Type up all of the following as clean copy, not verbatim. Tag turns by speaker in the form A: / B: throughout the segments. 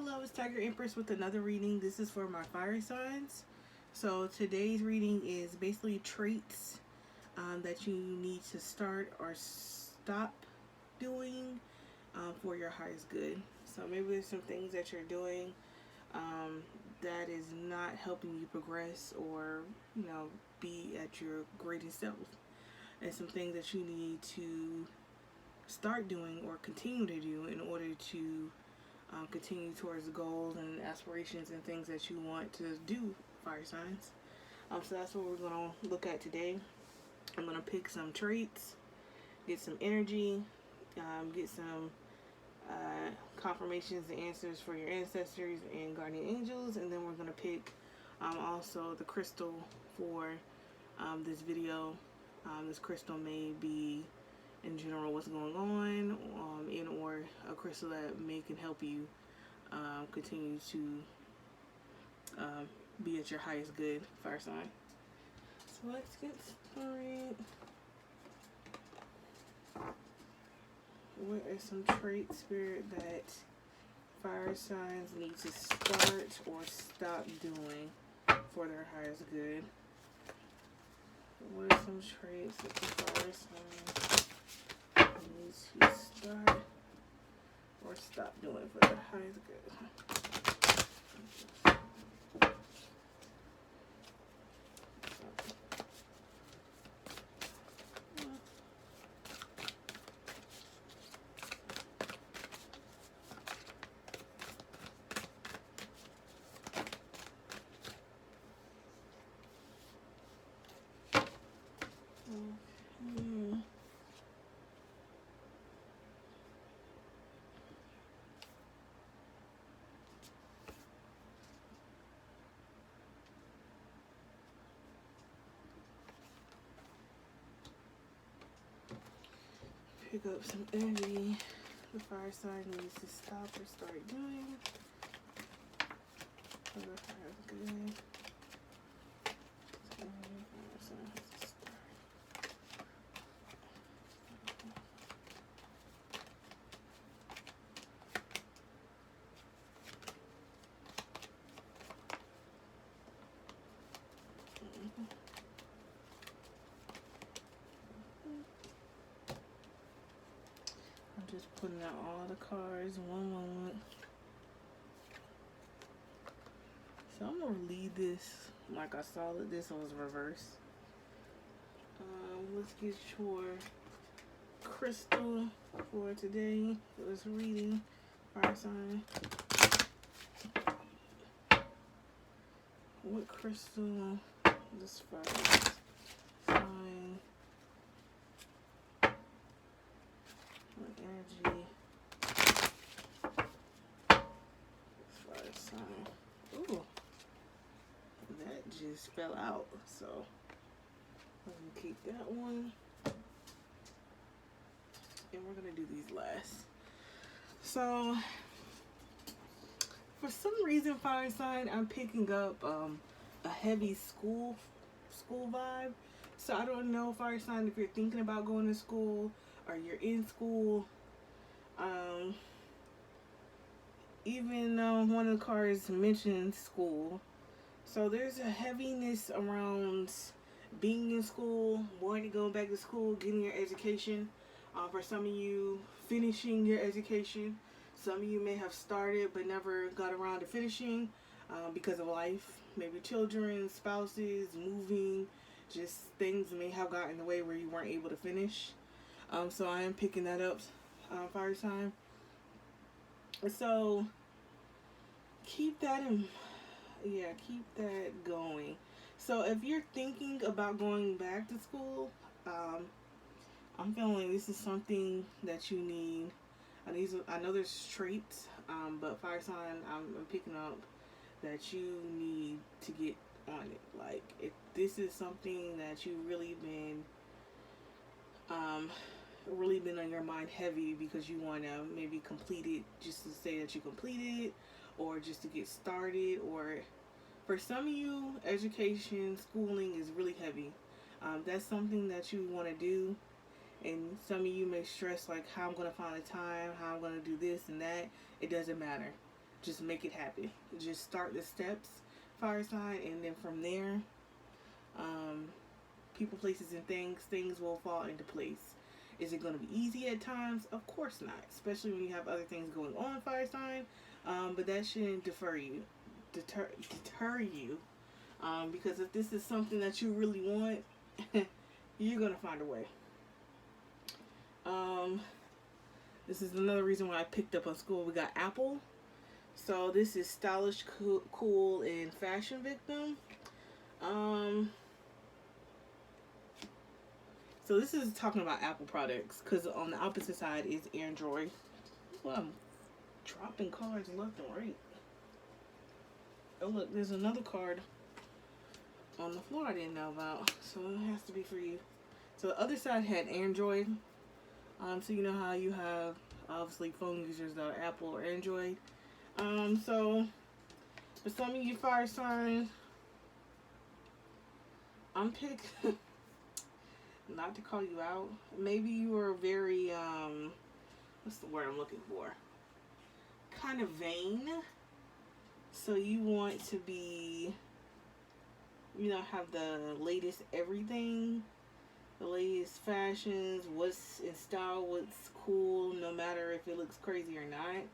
A: Hello, it's Tiger Empress with another reading. This is for my fire signs. So today's reading is basically traits that you need to start or stop doing for your highest good. So maybe there's some things that you're doing um, that is not helping you progress or be at your greatest self, and some things that you need to start doing or continue to do in order to continue towards the goals and aspirations and things that you want to do, fire signs. So that's what we're going to look at today. I'm going to pick some traits, get some energy, get some confirmations and answers for your ancestors and guardian angels, and then we're going to pick also the crystal for this video. This crystal may be in general what's going on, in or a crystal that may can help you continue to um, be at your highest good, fire sign. So let's get started. What are some traits, Spirit, that fire signs need to start or stop doing for their highest good? What are some traits that the fire signs need to start or stop doing for their highest good? Pick up some energy the fire sign needs to stop or start doing for the highest good. I'm just putting out all the cards in one moment. So I'm gonna read this like I saw that this was reversed. Let's get your crystal for today for this reading, fire sign. What crystal this fire sign? What energy? This fire sign. Ooh, that just fell out. So I'm gonna keep that one, and we're gonna do these last. So for some reason, fire sign, I'm picking up a heavy school vibe. So I don't know, fire sign, if you're thinking about going to school or you're in school. Even one of the cards mentions school. So there's a heaviness around being in school, wanting to go back to school, getting your education. For some of you, finishing your education. Some of you may have started but never got around to finishing because of life. Maybe children, spouses, moving, just things may have gotten in the way where you weren't able to finish. So I am picking that up, fire sign. So keep that keep that going. So if you're thinking about going back to school, I'm feeling this is something that you need. I know there's traits, but fire sign, I'm picking up that you need to get on it. Like, if this is something that you really been on your mind heavy because you want to maybe complete it, just to say that you completed it, or just to get started, or for some of you, education, schooling is really heavy. That's something that you want to do, and some of you may stress like how I'm going to find the time, how I'm going to do this and that. It doesn't matter. Just make it happen. Just start the steps, fire sign, and then from there, um, people, places, and things will fall into place. Is it going to be easy at times? Of course not, especially when you have other things going on, fire sign. But that shouldn't deter you. Because if this is something that you really want, you're going to find a way. This is another reason why I picked up on school. We got Apple. So this is stylish, cool, and fashion victim. So this is talking about Apple products, because on the opposite side is Android. Well, I'm dropping cards left and right. Oh look, there's another card on the floor I didn't know about, so it has to be for you. So the other side had Android. So you know how you have obviously phone users that are Apple or Android. So for some of you fire signs, I'm picking not to call you out. Maybe you are very what's the word I'm looking for? Kind of vain. So you want to be, have the latest everything, the latest fashions, what's in style, what's cool, no matter if it looks crazy or not.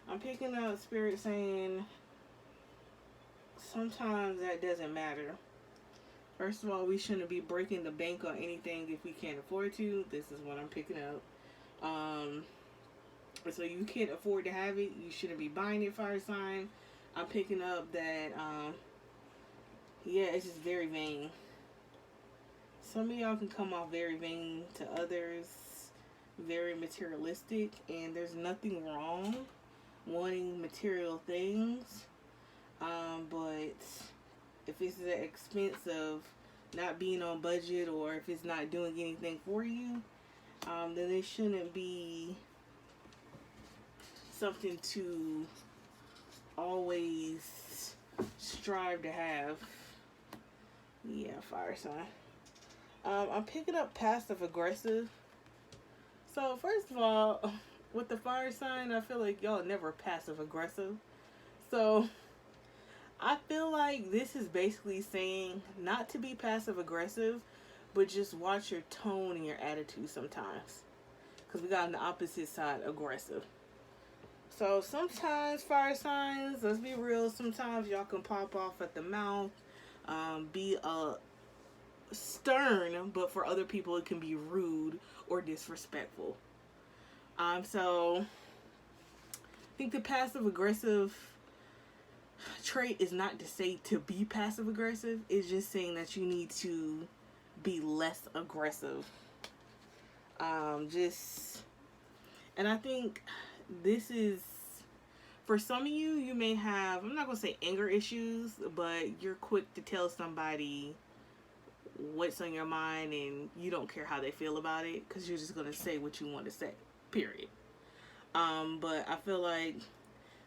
A: I'm picking up spirit saying sometimes that doesn't matter. First of all, we shouldn't be breaking the bank on anything if we can't afford to. This is what I'm picking up. So you can't afford to have it, you shouldn't be buying it, fire sign. I'm picking up that, it's just very vain. Some of y'all can come off very vain to others, very materialistic, and there's nothing wrong wanting material things. But if it's at the expense of not being on budget, or if it's not doing anything for you, then it shouldn't be something to always strive to have. Yeah, fire sign. I'm picking up passive aggressive. So first of all, with the fire sign, I feel like y'all never passive aggressive. So I feel like this is basically saying not to be passive aggressive, but just watch your tone and your attitude sometimes. Because we got on the opposite side, aggressive. So sometimes fire signs, let's be real, sometimes y'all can pop off at the mouth, be stern, but for other people it can be rude or disrespectful. So I think the passive aggressive trait is not to say to be passive aggressive, it's just saying that you need to be less aggressive. And I think this is, for some of you, you may have, I'm not going to say anger issues, but you're quick to tell somebody what's on your mind and you don't care how they feel about it, because you're just going to say what you want to say, period. But I feel like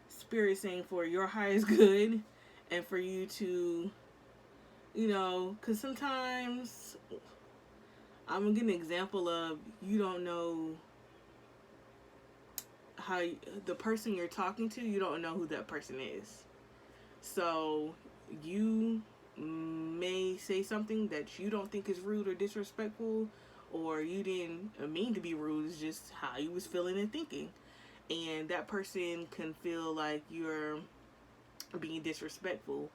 A: Spirit saying for your highest good, and for you to, because sometimes I'm going to give an example of, you don't know how the person you're talking to, you don't know who that person is. So you may say something that you don't think is rude or disrespectful, or you didn't mean to be rude, it's just how you was feeling and thinking. And that person can feel like you're being disrespectful,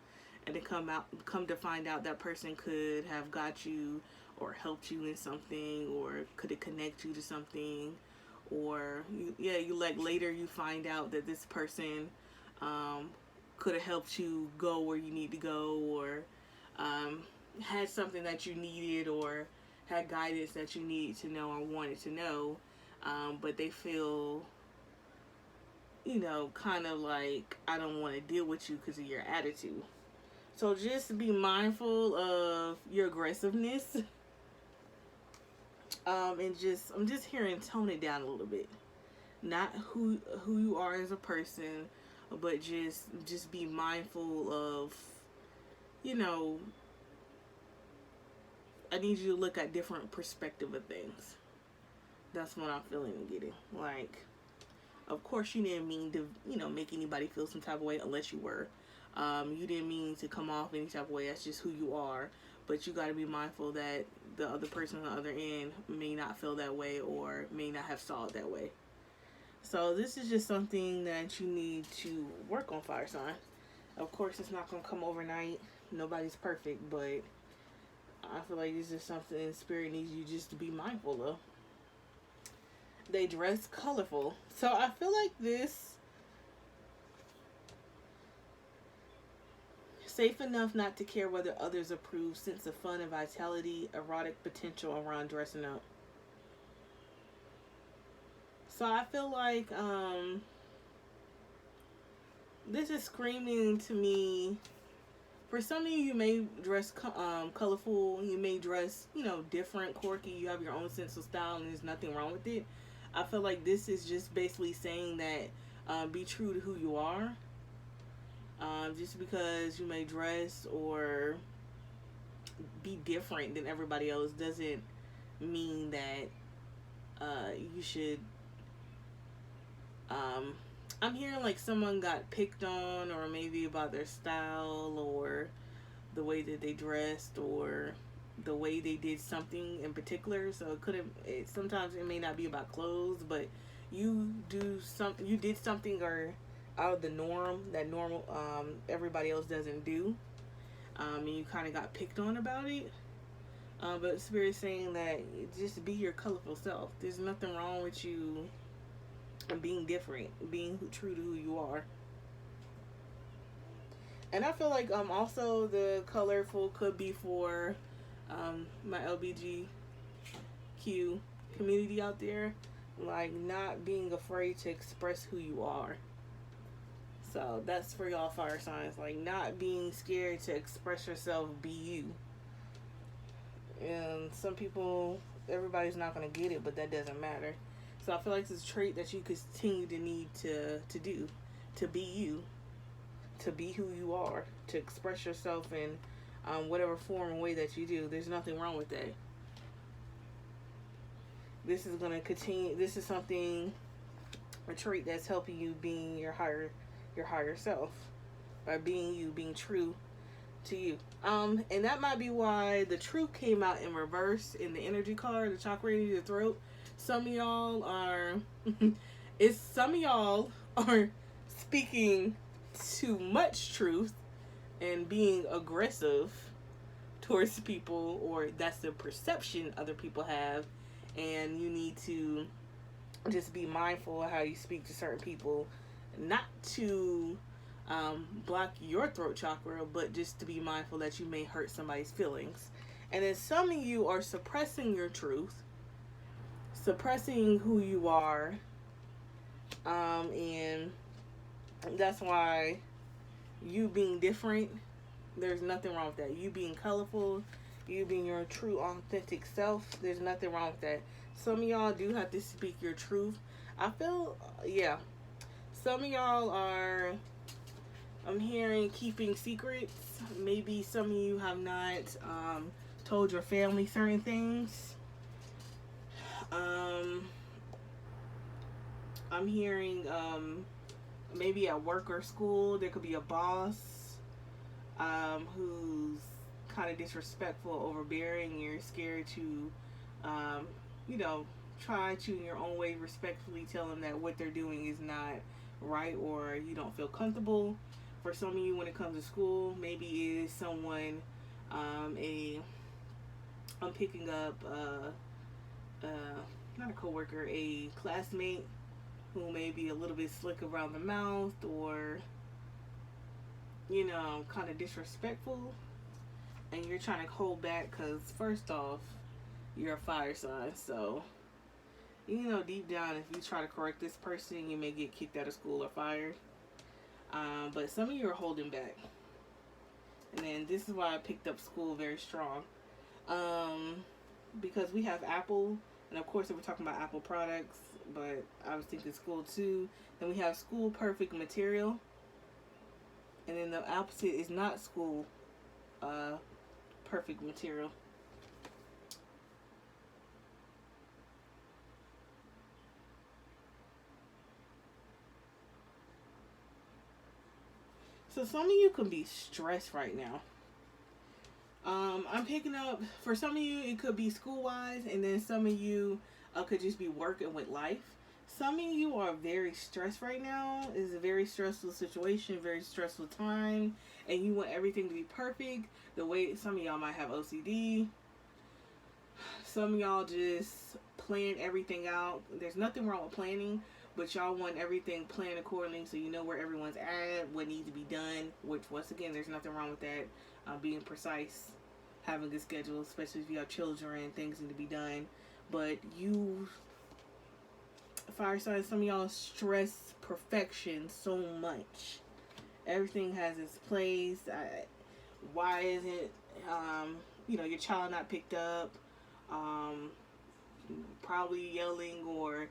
A: and to come to find out that person could have got you or helped you in something, or could it connect you to something, or you like later you find out that this person could have helped you go where you need to go, or had something that you needed, or had guidance that you needed to know or wanted to know, but they feel kind of like, I don't want to deal with you because of your attitude. So just be mindful of your aggressiveness. And I'm just hearing tone it down a little bit. Not who you are as a person, but just be mindful of, I need you to look at different perspective of things. That's what I'm feeling and getting. Like, Of course, you didn't mean to, make anybody feel some type of way unless you were. You didn't mean to come off any type of way. That's just who you are. But you got to be mindful that the other person on the other end may not feel that way or may not have saw it that way. So this is just something that you need to work on, fire sign. Of course, it's not going to come overnight. Nobody's perfect, but I feel like this is something Spirit needs you just to be mindful of. They dress colorful. So I feel like this, safe enough not to care whether others approve, sense of fun and vitality, erotic potential around dressing up. So I feel like this is screaming to me. For some of you, you may dress colorful. You may dress, different, quirky. You have your own sense of style, and there's nothing wrong with it. I feel like this is just basically saying that be true to who you are. Just because you may dress or be different than everybody else doesn't mean that you should. I'm hearing like someone got picked on, or maybe about their style, or the way that they dressed, or the way they did something in particular. So sometimes it may not be about clothes, but you did something or out of the norm that everybody else doesn't do, and you kind of got picked on about it. But Spirit's saying that just be your colorful self. There's nothing wrong with you being different, being true to who you are. And I feel like also the colorful could be for my LBGQ community out there, like not being afraid to express who you are. So that's for y'all fire signs, like not being scared to express yourself, be you. And some people, everybody's not going to get it, but that doesn't matter. So I feel like it's a trait that you continue to need to do, to be you, to be who you are, to express yourself in whatever form and way that you do. There's nothing wrong with that. This is going to continue. This is something, a trait that's helping you being your higher self, by being you, being true to you. And that might be why the truth came out in reverse in the energy card, the chakra in your throat. Some of y'all are speaking too much truth and being aggressive towards people, or that's the perception other people have, and you need to just be mindful of how you speak to certain people, not to block your throat chakra, but just to be mindful that you may hurt somebody's feelings. And then some of you are suppressing your truth, suppressing who you are, and that's why you being different, there's nothing wrong with that. You being colorful, you being your true authentic self, there's nothing wrong with that. Some of y'all do have to speak your truth. I feel, some of y'all are, I'm hearing, keeping secrets. Maybe some of you have not told your family certain things. I'm hearing maybe at work or school there could be a boss who's kind of disrespectful, overbearing. You're scared to try to in your own way respectfully tell them that what they're doing is not right, or you don't feel comfortable. For some of you, when it comes to school, maybe it is someone I'm picking up not a coworker, a classmate who may be a little bit slick around the mouth, or kind of disrespectful, and you're trying to hold back because first off, you're a fire sign, so deep down, if you try to correct this person, you may get kicked out of school or fired. But some of you are holding back, and then this is why I picked up school very strong, because we have Apple. And of course, we're talking about Apple products, but I was thinking school too. Then we have school perfect material. And then the opposite is not school perfect material. So some of you can be stressed right now. I'm picking up, for some of you, it could be school wise, and then some of you could just be working with life. Some of you are very stressed right now. It's a very stressful situation, very stressful time, and you want everything to be perfect. The way some of y'all might have OCD, some of y'all just plan everything out. There's nothing wrong with planning, but y'all want everything planned accordingly so you know where everyone's at, what needs to be done, which, once again, there's nothing wrong with that. Being precise, having a schedule, especially if you have children, things need to be done. But you, fire signs, some of y'all stress perfection so much. Everything has its place. Why isn't your child not picked up? Probably yelling or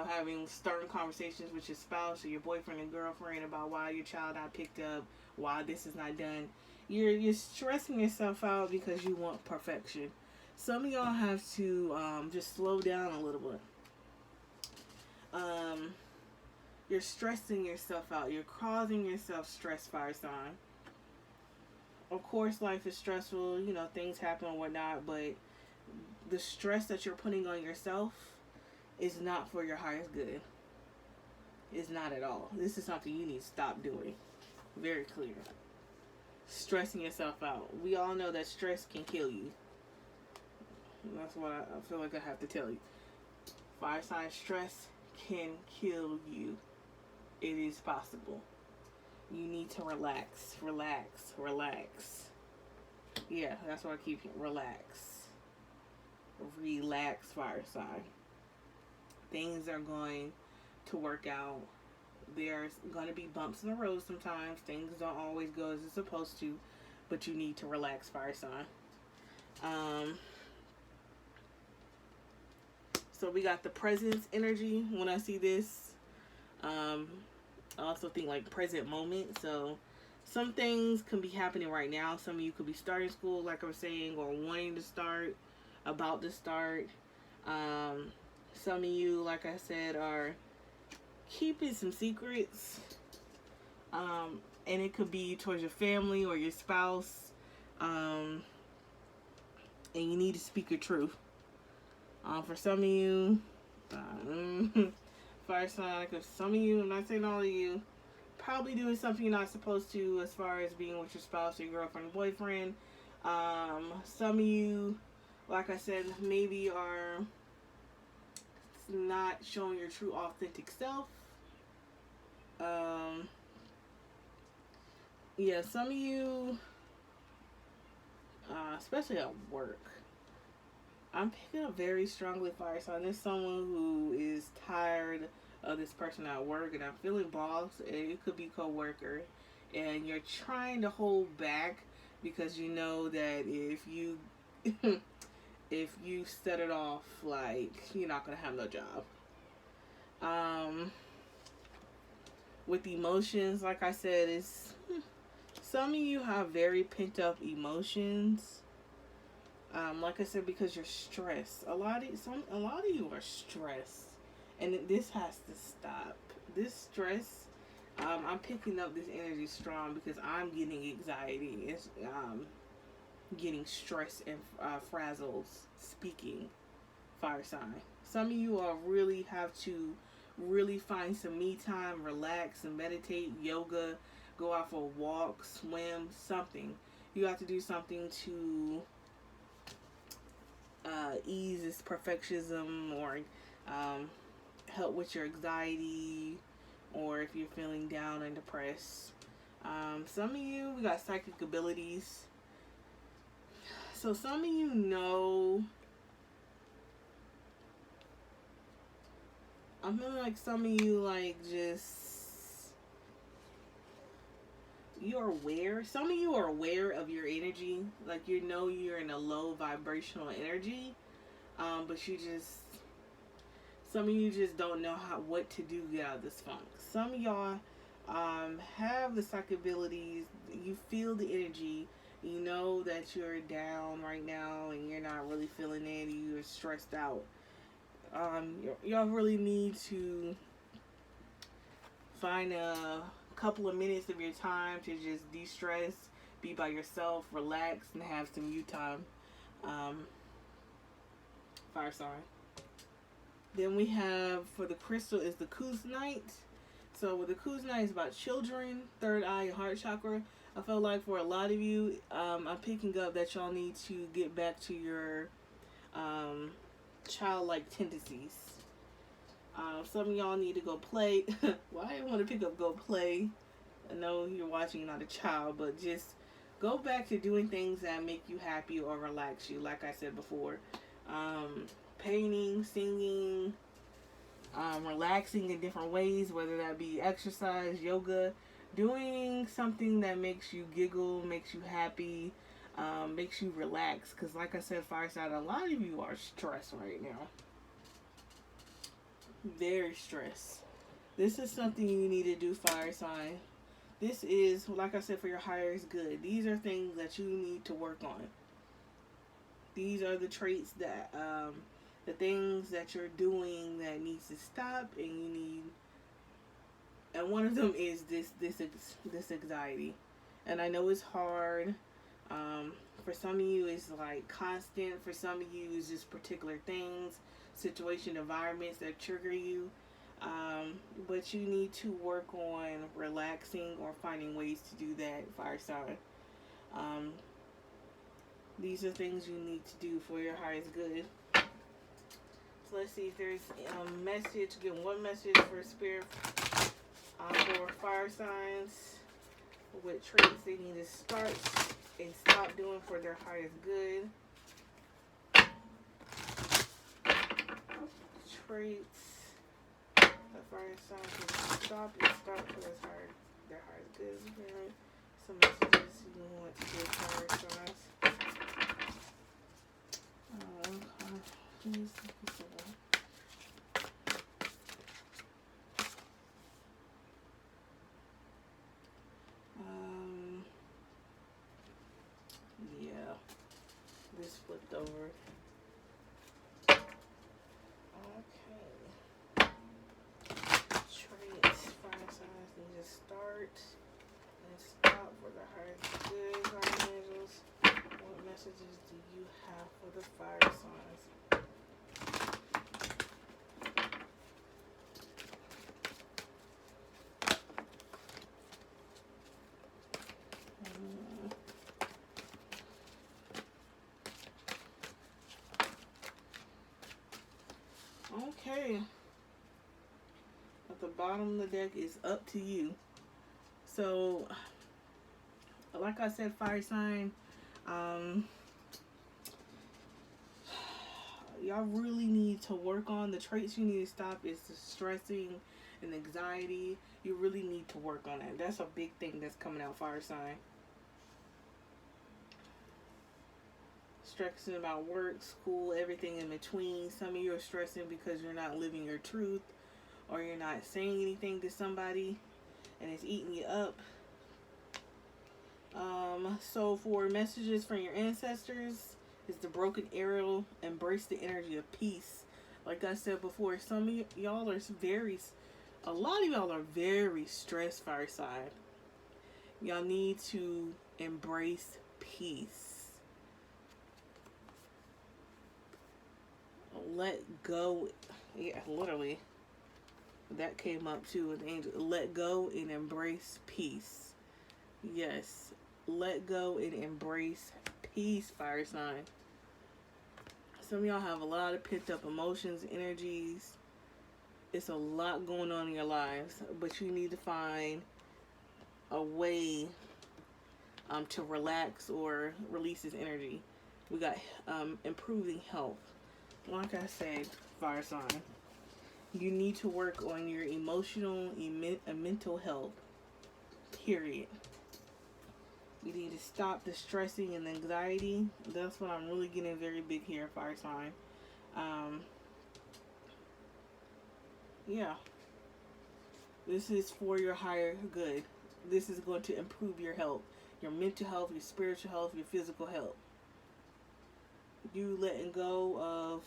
A: having stern conversations with your spouse or your boyfriend and girlfriend about why your child not picked up, why this is not done. You're stressing yourself out because you want perfection. Some of y'all have to just slow down a little bit. You're stressing yourself out. You're causing yourself stress, fire sign. Of course, life is stressful. Things happen and whatnot, but the stress that you're putting on yourself is not for your highest good. It's not at all. This is something you need to stop doing. Very clear. Stressing yourself out. We all know that stress can kill you. That's what I feel like I have to tell you. Fire sign, stress can kill you. It is possible. You need to relax. Yeah, that's what I keep hearing. Relax, fire sign. Things are going to work out. There's going to be bumps in the road sometimes. Things don't always go as it's supposed to, but you need to relax, fire sign. So we got the presence energy. When I see this, I also think like present moment. So some things can be happening right now. Some of you could be starting school, like I was saying, or wanting to start, about to start. Some of you, like I said, are keeping some secrets. And it could be towards your family or your spouse. And you need to speak your truth. For some of you, fire sign, like some of you, I'm not saying all of you, probably doing something you're not supposed to as far as being with your spouse or your girlfriend or boyfriend. Some of you, like I said, maybe are not showing your true authentic self. Yeah, some of you, especially at work, I'm picking up very strongly, fire sign. There's someone who is tired of this person at work, and I'm feeling boss. It could be co-worker, and you're trying to hold back because you know that if you if you set it off, like, you're not gonna have no job. With emotions, like I said, it's some of you have very pent up emotions. Like I said, because you're stressed. A lot of you are stressed, and this has to stop. This stress, I'm picking up this energy strong because I'm getting anxiety. It's getting stressed and frazzled. Speaking, fire sign. Some of you are really have to really find some me time, relax and meditate, yoga, go out for a walk, swim, something. You have to do something to ease this perfectionism or help with your anxiety, or if you're feeling down and depressed. Some of you, we got psychic abilities. So some of you know, I'm feeling like some of you like just, you're aware. Some of you are aware of your energy. Like, you know you're in a low vibrational energy. But you just, some of you just don't know what to do to get out of this funk. Some of y'all have the psychic abilities. You feel the energy. You know that you're down right now and you're not really feeling it. You're stressed out. Y'all really need to find a couple of minutes of your time to just de-stress, be by yourself, relax, and have some you time. Um, Fire sign. Then we have for the crystal is the Kuzite. So with the Kuzite is about children, third eye, and heart chakra. I feel like for a lot of you, I'm picking up that y'all need to get back to your childlike tendencies. Some of y'all need to go play. Well, I want to pick up go play. I know you're watching, not a child, but just go back to doing things that make you happy or relax you. Like I said before, painting, singing, relaxing in different ways, whether that be exercise, yoga, doing something that makes you giggle, makes you happy, makes you relax. Because like I said, fire sign, a lot of you are stressed right now. Very stressed. This is something you need to do, fire sign. This is, like I said, for your highest good. These are things that you need to work on. These are the traits that, the things that you're doing that needs to stop, and you need. And one of them is this anxiety, and I know it's hard. For some of you, it's like constant. For some of you, it's just particular things, situation, environments that trigger you. But you need to work on relaxing or finding ways to do that, fire sign. These are things you need to do for your highest good. So let's see if there's a message. Get one message for spirit for fire signs with traits they need to start and stop doing for their highest good. Traits that fire signs can stop and start for their highest good. Some messages you want to give fire signs. Yeah, this flipped over. Okay. Traits, fire signs need to start and stop for the highest good, guardian angels. What messages do you have for the fire signs? Okay. At the bottom of the deck is up to you. So, like I said, fire sign, y'all really need to work on the traits you need to stop is the stressing and anxiety. You really need to work on that. That's a big thing that's coming out, fire sign. Stressing about work, school, everything in between. Some of you are stressing because you're not living your truth or you're not saying anything to somebody and it's eating you up. So for messages from your ancestors, is the broken arrow, embrace the energy of peace. Like I said before, some of y'all are a lot of y'all are very stressed, fire sign. Y'all need to embrace peace. Let go. Yeah, literally. That came up too with angel. Let go and embrace peace. Yes. Let go and embrace peace, fire sign. Some of y'all have a lot of pent up emotions, energies. It's a lot going on in your lives, but you need to find a way to relax or release this energy. We got improving health. Like I said, fire sign, you need to work on your emotional and mental health. Period. You need to stop the stressing and anxiety. That's what I'm really getting very big here, fire sign. Yeah. This is for your higher good. This is going to improve your health, your mental health, your spiritual health, your physical health. You letting go of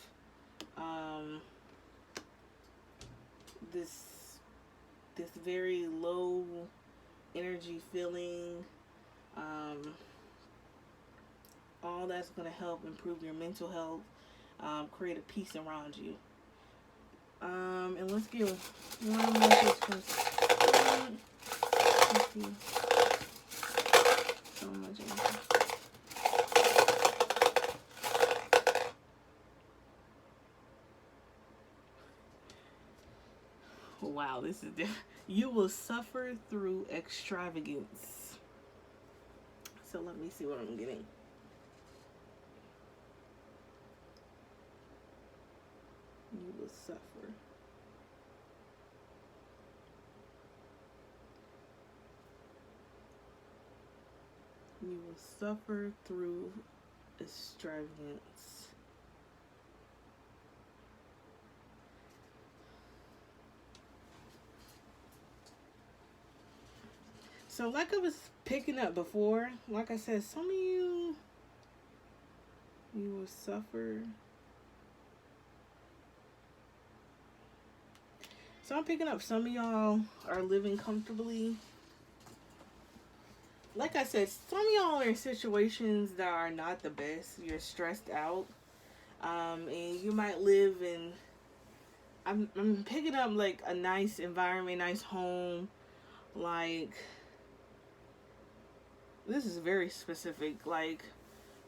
A: this very low energy, feeling, um, all that's going to help improve your mental health, create a peace around you. And let's get one message from Spirit. Let's see. So much energy. Wow, this is different. You will suffer through extravagance. So let me see what I'm getting. You will suffer. You will suffer through extravagance. So like I was picking up before, like I said, some of you will suffer. So I'm picking up some of y'all are living comfortably. Like I said, some of y'all are in situations that are not the best. You're stressed out. And you might live in, I'm picking up like a nice environment, nice home. Like, this is very specific. Like,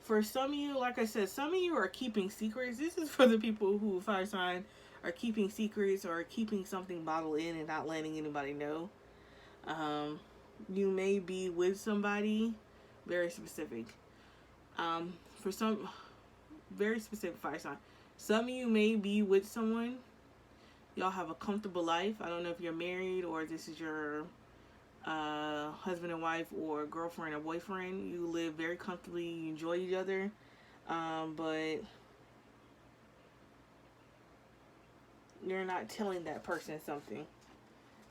A: for some of you, like I said, some of you are keeping secrets. This is for the people who, fire sign, are keeping secrets or keeping something bottled in and not letting anybody know. You may be with somebody, very specific. For some, very specific fire sign. Some of you may be with someone. Y'all have a comfortable life. I don't know if you're married or this is your husband and wife or girlfriend or boyfriend. You live very comfortably. You enjoy each other. But you're not telling that person something.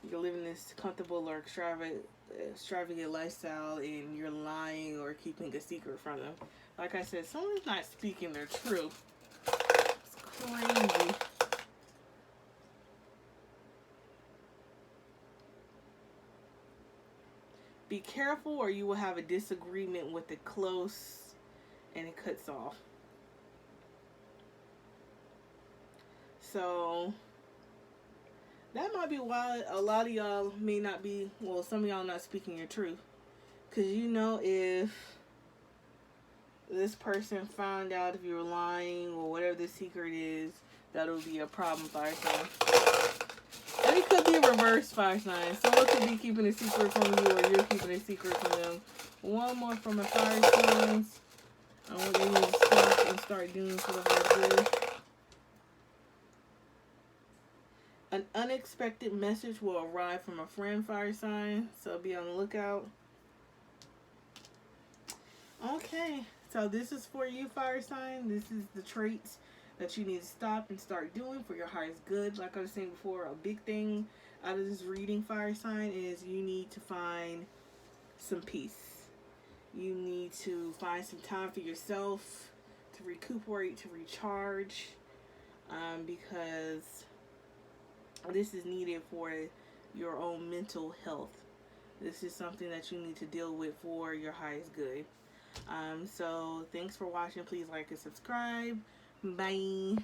A: You're living this comfortable or extravagant lifestyle and you're lying or keeping a secret from them. Like I said, someone's not speaking their truth. It's crazy. Be careful or you will have a disagreement with it close and it cuts off. So that might be why a lot of y'all may not be, well, some of y'all not speaking your truth. Because you know if this person found out if you're lying or whatever the secret is, that'll be a problem, fire sign. And it could be reverse, fire sign. Someone could be keeping a secret from you or you're keeping a secret from them. One more from the fire signs. I want they need to stop and start doing for the whole good. An unexpected message will arrive from a friend, fire sign. So be on the lookout. Okay, so this is for you, fire sign. This is the traits that you need to stop and start doing for your highest good. Like I was saying before, a big thing out of this reading, fire sign, is you need to find some peace. You need to find some time for yourself to recuperate, to recharge, because this is needed for your own mental health. This is something that you need to deal with for your highest good. So thanks for watching. Please like and subscribe. Bye.